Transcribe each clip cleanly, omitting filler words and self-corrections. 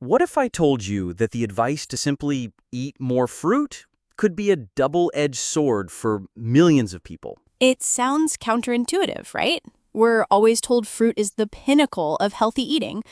What if I told you that the advice to simply eat more fruit could be a double-edged sword for millions of people? It sounds counterintuitive, right? We're always told fruit is the pinnacle of healthy eating.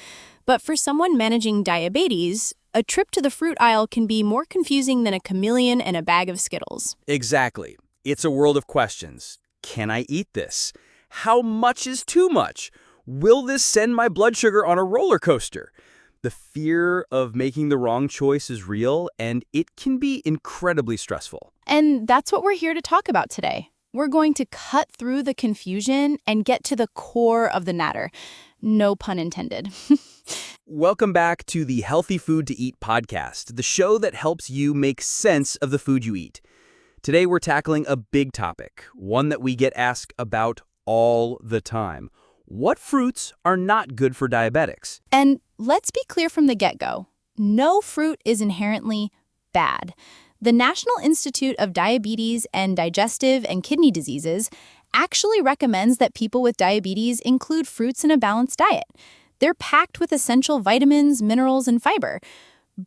But for someone managing diabetes, a trip to the fruit aisle can be more confusing than a chameleon and a bag of Skittles. Exactly. It's a world of questions. Can I eat this? How much is too much? Will this send my blood sugar on a roller coaster? The fear of making the wrong choice is real, and it can be incredibly stressful. And that's what we're here to talk about today. We're going to cut through the confusion and get to the core of the matter. No pun intended. Welcome back to the Healthy Food to Eat podcast, the show that helps you make sense of the food you eat. Today we're tackling a big topic, one that we get asked about all the time. What fruits are not good for diabetics? And let's be clear from the get-go. No fruit is inherently bad. The National Institute of Diabetes and Digestive and Kidney Diseases actually recommends that people with diabetes include fruits in a balanced diet. They're packed with essential vitamins, minerals, and fiber.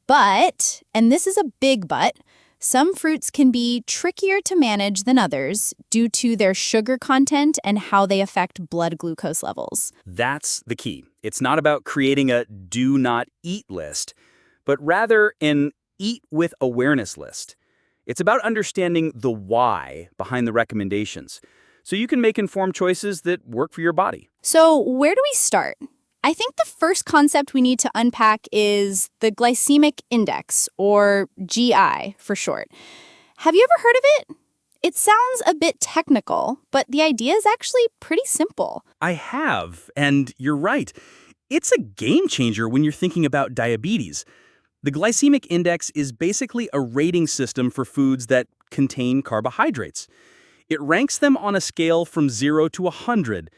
But, and this is a big but, some fruits can be trickier to manage than others due to their sugar content and how they affect blood glucose levels. That's the key. It's not about creating a do not eat list, but rather an eat with awareness list. It's about understanding the why behind the recommendations, so you can make informed choices that work for your body. So where do we start? I think the first concept we need to unpack is the glycemic index, or GI for short. Have you ever heard of it? It sounds a bit technical, but the idea is actually pretty simple. I have, and you're right. It's a game changer when you're thinking about diabetes. The glycemic index is basically a rating system for foods that contain carbohydrates. It ranks them on a scale from 0 to 100,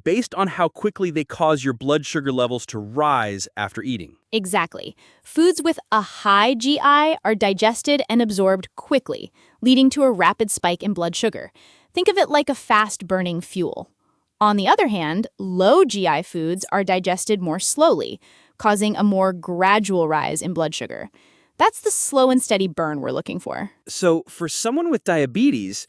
based on how quickly they cause your blood sugar levels to rise after eating. Exactly. Foods with a high GI are digested and absorbed quickly, leading to a rapid spike in blood sugar. Think of it like a fast-burning fuel. On the other hand, low GI foods are digested more slowly, causing a more gradual rise in blood sugar. That's the slow and steady burn we're looking for. So for someone with diabetes,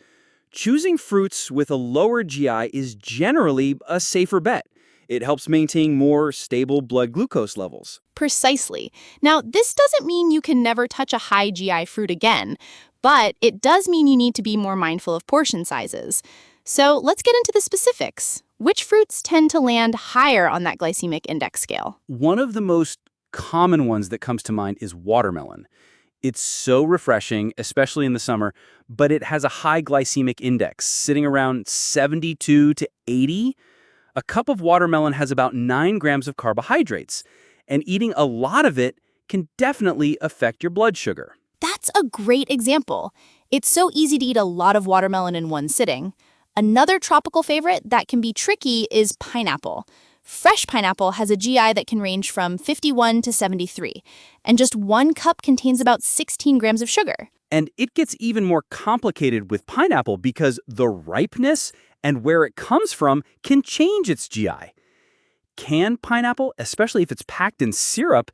choosing fruits with a lower GI is generally a safer bet. It helps maintain more stable blood glucose levels. Precisely. Now, this doesn't mean you can never touch a high GI fruit again, but it does mean you need to be more mindful of portion sizes. So let's get into the specifics. Which fruits tend to land higher on that glycemic index scale? One of the most common ones that comes to mind is watermelon. It's so refreshing, especially in the summer, but it has a high glycemic index, sitting around 72 to 80. A cup of watermelon has about 9 grams of carbohydrates, and eating a lot of it can definitely affect your blood sugar. That's a great example. It's so easy to eat a lot of watermelon in one sitting. Another tropical favorite that can be tricky is pineapple. Fresh pineapple has a GI that can range from 51 to 73, and just 1 cup contains about 16 grams of sugar. And it gets even more complicated with pineapple because the ripeness and where it comes from can change its GI. Canned pineapple, especially if it's packed in syrup,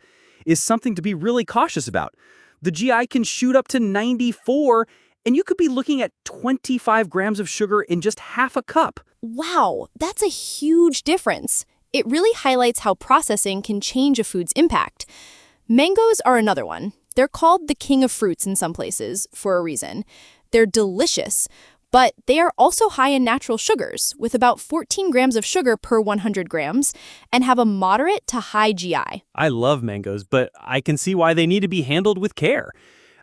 is something to be really cautious about. The GI can shoot up to 94, and you could be looking at 25 grams of sugar in just half a cup. Wow, that's a huge difference. It really highlights how processing can change a food's impact. Mangoes are another one. They're called the king of fruits in some places for a reason. They're delicious, but they are also high in natural sugars, with about 14 grams of sugar per 100 grams, and have a moderate to high GI. I love mangoes, but I can see why they need to be handled with care.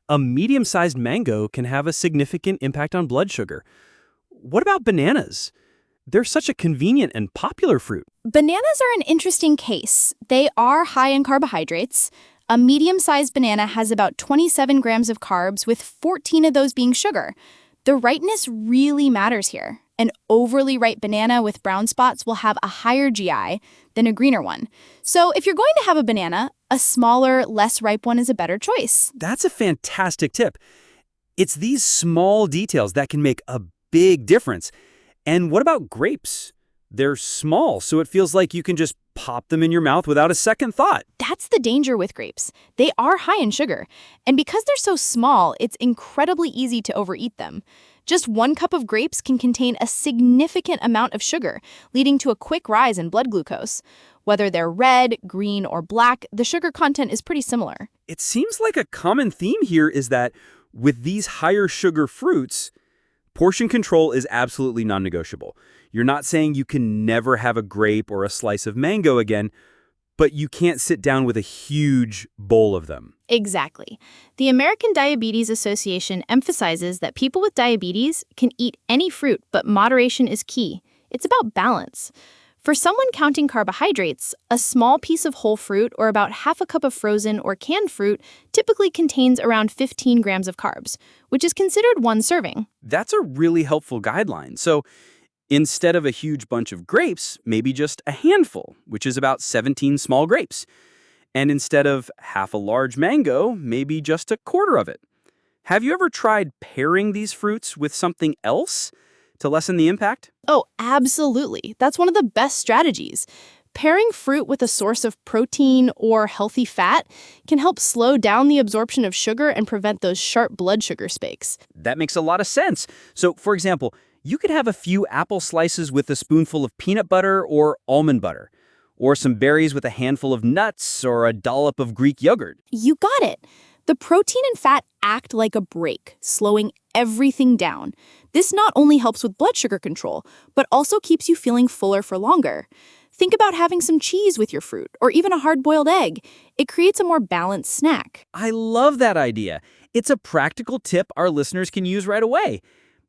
A medium-sized mango can have a significant impact on blood sugar. What about bananas? They're such a convenient and popular fruit. Bananas are an interesting case. They are high in carbohydrates. A medium-sized banana has about 27 grams of carbs, with 14 of those being sugar. The ripeness really matters here. An overly ripe banana with brown spots will have a higher GI than a greener one. So if you're going to have a banana, a smaller, less ripe one is a better choice. That's a fantastic tip. It's these small details that can make a big difference. And what about grapes? They're small, so it feels like you can just pop them in your mouth without a second thought. That's the danger with grapes. They are high in sugar, and because they're so small, it's incredibly easy to overeat them. Just 1 cup of grapes can contain a significant amount of sugar, leading to a quick rise in blood glucose. Whether they're red, green, or black, the sugar content is pretty similar. It seems like a common theme here is that with these higher sugar fruits, portion control is absolutely non-negotiable. You're not saying you can never have a grape or a slice of mango again, but you can't sit down with a huge bowl of them. Exactly. The American Diabetes Association emphasizes that people with diabetes can eat any fruit, but moderation is key. It's about balance. For someone counting carbohydrates, a small piece of whole fruit or about half a cup of frozen or canned fruit typically contains around 15 grams of carbs, which is considered 1 serving. That's a really helpful guideline. So instead of a huge bunch of grapes, maybe just a handful, which is about 17 small grapes. And instead of half a large mango, maybe just a quarter of it. Have you ever tried pairing these fruits with something else to lessen the impact? Oh, absolutely. That's one of the best strategies. Pairing fruit with a source of protein or healthy fat can help slow down the absorption of sugar and prevent those sharp blood sugar spikes. That makes a lot of sense. So, for example, you could have a few apple slices with a spoonful of peanut butter or almond butter, or some berries with a handful of nuts or a dollop of Greek yogurt. You got it. The protein and fat act like a brake, slowing everything down. This not only helps with blood sugar control, but also keeps you feeling fuller for longer. Think about having some cheese with your fruit, or even a hard-boiled egg. It creates a more balanced snack. I love that idea. It's a practical tip our listeners can use right away.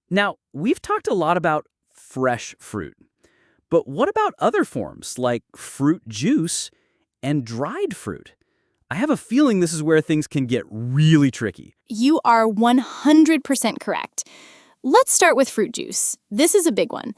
Now, we've talked a lot about fresh fruit. But what about other forms, like fruit juice and dried fruit? I have a feeling this is where things can get really tricky. You are 100% correct. Let's start with fruit juice. This is a big one.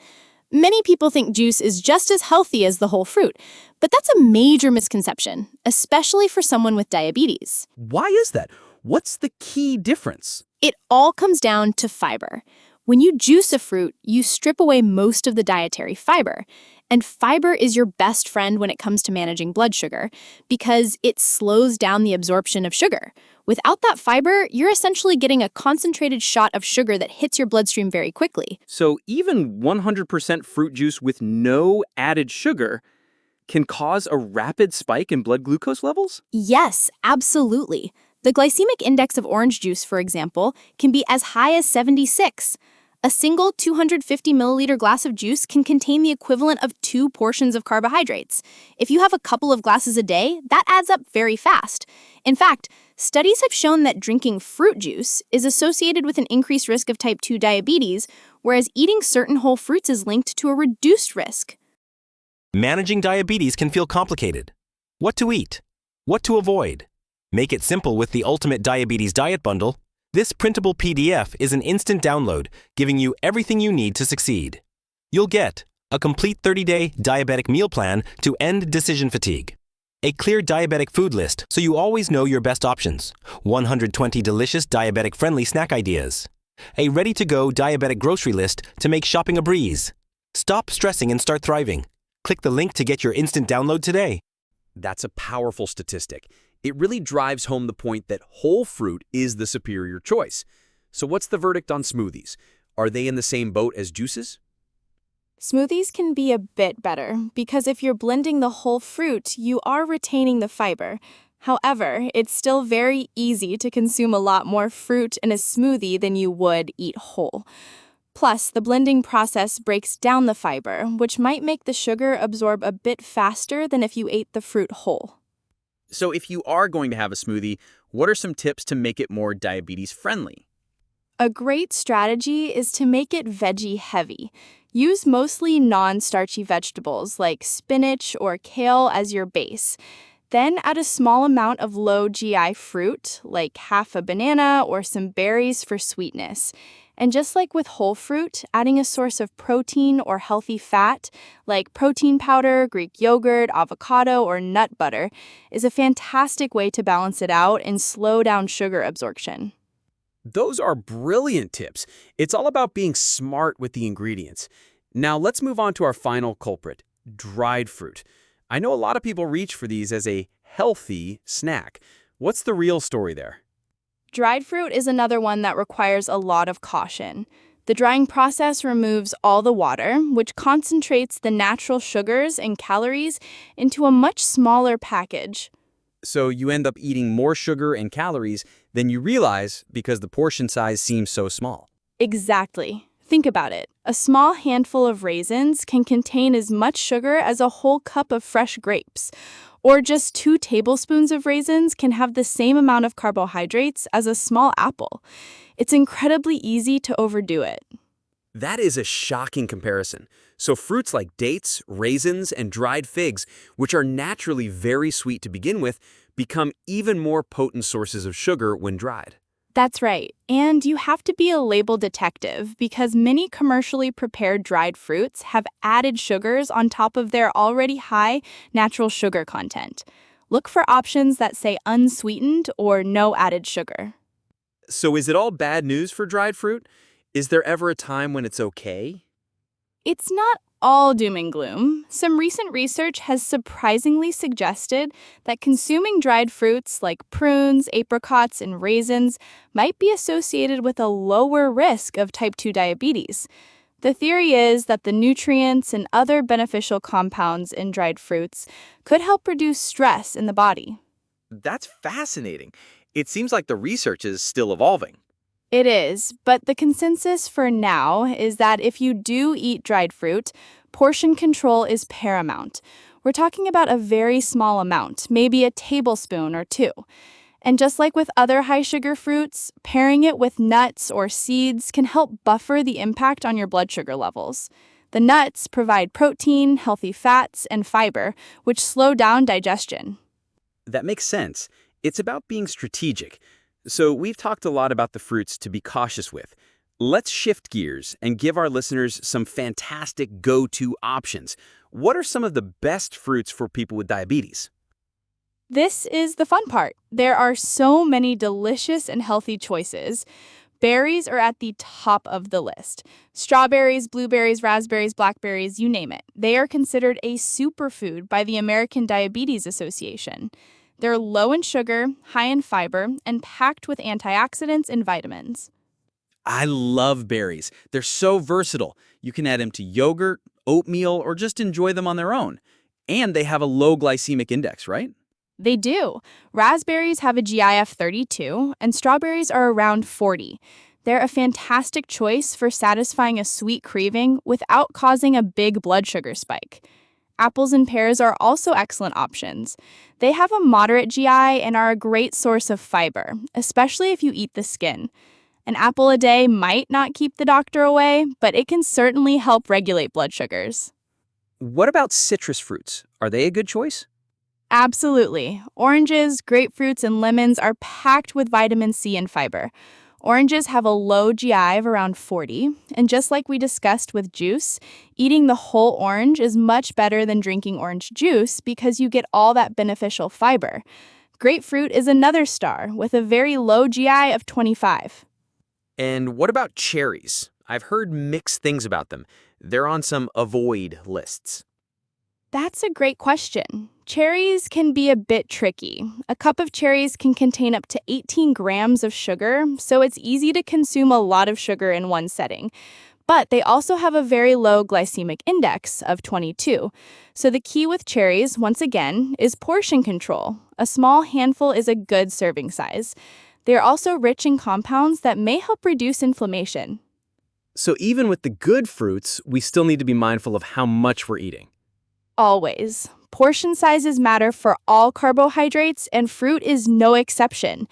Many people think juice is just as healthy as the whole fruit, but that's a major misconception, especially for someone with diabetes. Why is that? What's the key difference? It all comes down to fiber. When you juice a fruit, you strip away most of the dietary fiber. And fiber is your best friend when it comes to managing blood sugar because it slows down the absorption of sugar. Without that fiber, you're essentially getting a concentrated shot of sugar that hits your bloodstream very quickly. So even 100% fruit juice with no added sugar can cause a rapid spike in blood glucose levels? Yes, absolutely. The glycemic index of orange juice, for example, can be as high as 76. A single 250 milliliter glass of juice can contain the equivalent of 2 portions of carbohydrates. If you have a couple of glasses a day, that adds up very fast. In fact, studies have shown that drinking fruit juice is associated with an increased risk of type 2 diabetes, whereas eating certain whole fruits is linked to a reduced risk. Managing diabetes can feel complicated. What to eat? What to avoid? Make it simple with the Ultimate Diabetes Diet Bundle. This printable PDF is an instant download, giving you everything you need to succeed. You'll get a complete 30-day diabetic meal plan to end decision fatigue, a clear diabetic food list so you always know your best options, 120 delicious diabetic-friendly snack ideas, a ready-to-go diabetic grocery list to make shopping a breeze. Stop stressing and start thriving. Click the link to get your instant download today. That's a powerful statistic. It really drives home the point that whole fruit is the superior choice. So what's the verdict on smoothies? Are they in the same boat as juices? Smoothies can be a bit better because if you're blending the whole fruit, you are retaining the fiber. However, it's still very easy to consume a lot more fruit in a smoothie than you would eat whole. Plus, the blending process breaks down the fiber, which might make the sugar absorb a bit faster than if you ate the fruit whole. So if you are going to have a smoothie, what are some tips to make it more diabetes-friendly? A great strategy is to make it veggie heavy. Use mostly non-starchy vegetables like spinach or kale as your base. Then add a small amount of low GI fruit, like half a banana or some berries for sweetness. And just like with whole fruit, adding a source of protein or healthy fat, like protein powder, Greek yogurt, avocado, or nut butter, is a fantastic way to balance it out and slow down sugar absorption. Those are brilliant tips. It's all about being smart with the ingredients. Now let's move on to our final culprit, dried fruit. I know a lot of people reach for these as a healthy snack. What's the real story there? Dried fruit is another one that requires a lot of caution. The drying process removes all the water, which concentrates the natural sugars and calories into a much smaller package. So you end up eating more sugar and calories than you realize because the portion size seems so small. Exactly. Think about it. A small handful of raisins can contain as much sugar as a whole cup of fresh grapes. Or just 2 tablespoons of raisins can have the same amount of carbohydrates as a small apple. It's incredibly easy to overdo it. That is a shocking comparison. So fruits like dates, raisins, and dried figs, which are naturally very sweet to begin with, become even more potent sources of sugar when dried. That's right. And you have to be a label detective because many commercially prepared dried fruits have added sugars on top of their already high natural sugar content. Look for options that say unsweetened or no added sugar. So is it all bad news for dried fruit? Is there ever a time when it's okay? It's not all doom and gloom. Some recent research has surprisingly suggested that consuming dried fruits like prunes, apricots, and raisins might be associated with a lower risk of type 2 diabetes. The theory is that the nutrients and other beneficial compounds in dried fruits could help reduce stress in the body. That's fascinating. It seems like the research is still evolving. It is, but the consensus for now is that if you do eat dried fruit, portion control is paramount. We're talking about a very small amount, maybe a tablespoon or 2. And just like with other high-sugar fruits, pairing it with nuts or seeds can help buffer the impact on your blood sugar levels. The nuts provide protein, healthy fats, and fiber, which slow down digestion. That makes sense. It's about being strategic. So we've talked a lot about the fruits to be cautious with. Let's shift gears and give our listeners some fantastic go-to options. What are some of the best fruits for people with diabetes? This is the fun part. There are so many delicious and healthy choices. Berries are at the top of the list. Strawberries, blueberries, raspberries, blackberries, you name it. They are considered a superfood by the American Diabetes Association. They're low in sugar, high in fiber, and packed with antioxidants and vitamins. I love berries. They're so versatile. You can add them to yogurt, oatmeal, or just enjoy them on their own. And they have a low glycemic index, right? They do. Raspberries have a GIF 32, and strawberries are around 40. They're a fantastic choice for satisfying a sweet craving without causing a big blood sugar spike. Apples and pears are also excellent options. They have a moderate GI and are a great source of fiber, especially if you eat the skin. An apple a day might not keep the doctor away, but it can certainly help regulate blood sugars. What about citrus fruits? Are they a good choice? Absolutely. Oranges, grapefruits, and lemons are packed with vitamin C and fiber. Oranges have a low GI of around 40, and just like we discussed with juice, eating the whole orange is much better than drinking orange juice because you get all that beneficial fiber. Grapefruit is another star with a very low GI of 25. And what about cherries? I've heard mixed things about them. They're on some avoid lists. That's a great question. Cherries can be a bit tricky. A cup of cherries can contain up to 18 grams of sugar, so it's easy to consume a lot of sugar in one setting. But they also have a very low glycemic index of 22. So the key with cherries, once again, is portion control. A small handful is a good serving size. They are also rich in compounds that may help reduce inflammation. So even with the good fruits, we still need to be mindful of how much we're eating. Always. Portion sizes matter for all carbohydrates, and fruit is no exception.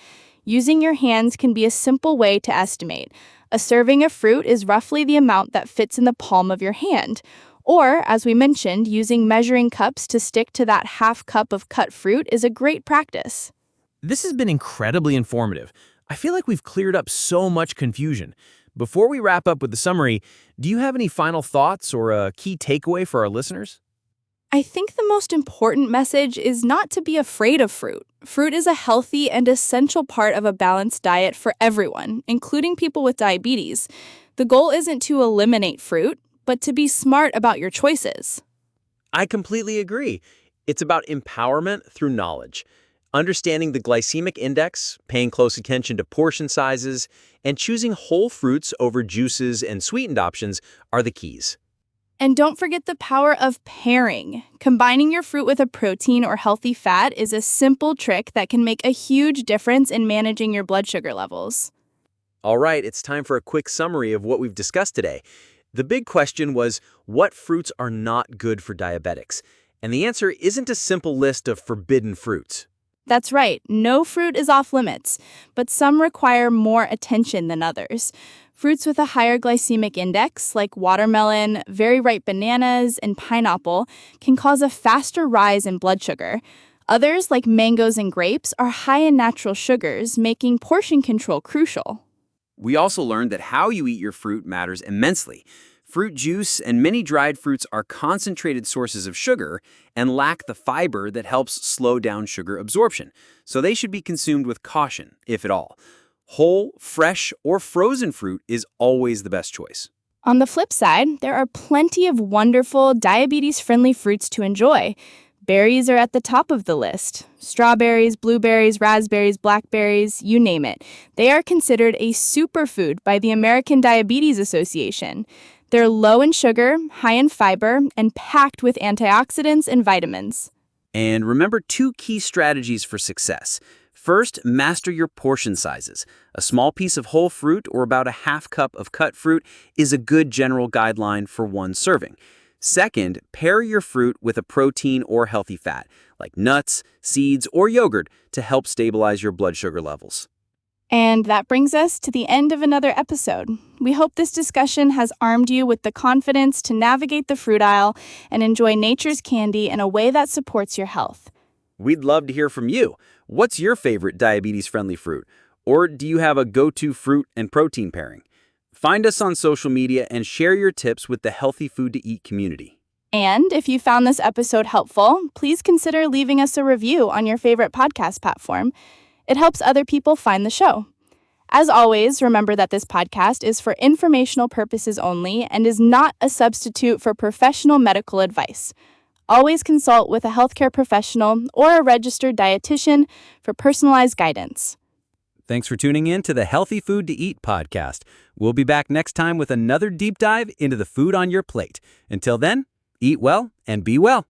Using your hands can be a simple way to estimate. A serving of fruit is roughly the amount that fits in the palm of your hand. Or, as we mentioned, using measuring cups to stick to that half cup of cut fruit is a great practice. This has been incredibly informative. I feel like we've cleared up so much confusion. Before we wrap up with the summary, do you have any final thoughts or a key takeaway for our listeners? I think the most important message is not to be afraid of fruit. Fruit is a healthy and essential part of a balanced diet for everyone, including people with diabetes. The goal isn't to eliminate fruit, but to be smart about your choices. I completely agree. It's about empowerment through knowledge. Understanding the glycemic index, paying close attention to portion sizes, and choosing whole fruits over juices and sweetened options are the keys. And don't forget the power of pairing. Combining your fruit with a protein or healthy fat is a simple trick that can make a huge difference in managing your blood sugar levels. All right, it's time for a quick summary of what we've discussed today. The big question was, what fruits are not good for diabetics? And the answer isn't a simple list of forbidden fruits. That's right, no fruit is off limits, but some require more attention than others. Fruits with a higher glycemic index, like watermelon, very ripe bananas, and pineapple, can cause a faster rise in blood sugar. Others, like mangoes and grapes, are high in natural sugars, making portion control crucial. We also learned that how you eat your fruit matters immensely. Fruit juice and many dried fruits are concentrated sources of sugar and lack the fiber that helps slow down sugar absorption, so they should be consumed with caution, if at all. Whole, fresh, or frozen fruit is always the best choice. On the flip side, there are plenty of wonderful diabetes-friendly fruits to enjoy. Berries are at the top of the list. Strawberries, blueberries, raspberries, blackberries, you name it. They are considered a superfood by the American Diabetes Association. They're low in sugar, high in fiber, and packed with antioxidants and vitamins. And remember 2 key strategies for success. First, master your portion sizes. A small piece of whole fruit or about a half cup of cut fruit is a good general guideline for 1 serving. Second, pair your fruit with a protein or healthy fat, like nuts, seeds, or yogurt, to help stabilize your blood sugar levels. And that brings us to the end of another episode. We hope this discussion has armed you with the confidence to navigate the fruit aisle and enjoy nature's candy in a way that supports your health. We'd love to hear from you. What's your favorite diabetes-friendly fruit? Or do you have a go-to fruit and protein pairing? Find us on social media and share your tips with the Healthy Food to Eat community. And if you found this episode helpful, please consider leaving us a review on your favorite podcast platform. It helps other people find the show. As always, remember that this podcast is for informational purposes only and is not a substitute for professional medical advice. Always consult with a healthcare professional or a registered dietitian for personalized guidance. Thanks for tuning in to the Healthy Food to Eat podcast. We'll be back next time with another deep dive into the food on your plate. Until then, eat well and be well.